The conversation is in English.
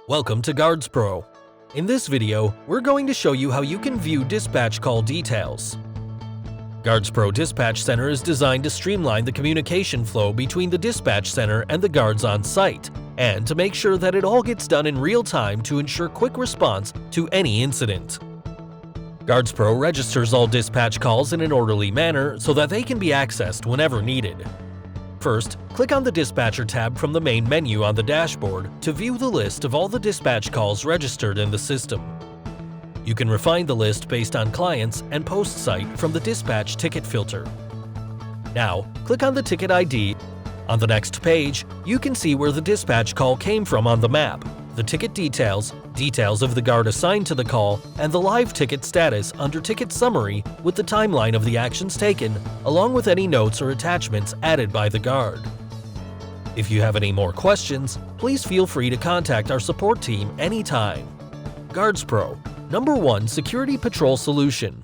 Welcome to GuardsPro. In this video, we're going to show you how you can view dispatch call details. GuardsPro Dispatch Center is designed to streamline the communication flow between the dispatch center and the guards on site, and to make sure that it all gets done in real time to ensure quick response to any incident. GuardsPro registers all dispatch calls in an orderly manner so that they can be accessed whenever needed. First, click on the Dispatcher tab from the main menu on the dashboard to view the list of all the dispatch calls registered in the system. You can refine the list based on clients and post site from the Dispatch Ticket filter. Now, click on the ticket ID. On the next page, you can see where the dispatch call came from on the map, the ticket details, details of the guard assigned to the call, and the live ticket status under Ticket Summary with the timeline of the actions taken, along with any notes or attachments added by the guard. If you have any more questions, please feel free to contact our support team anytime. GuardsPro, #1 security patrol solution.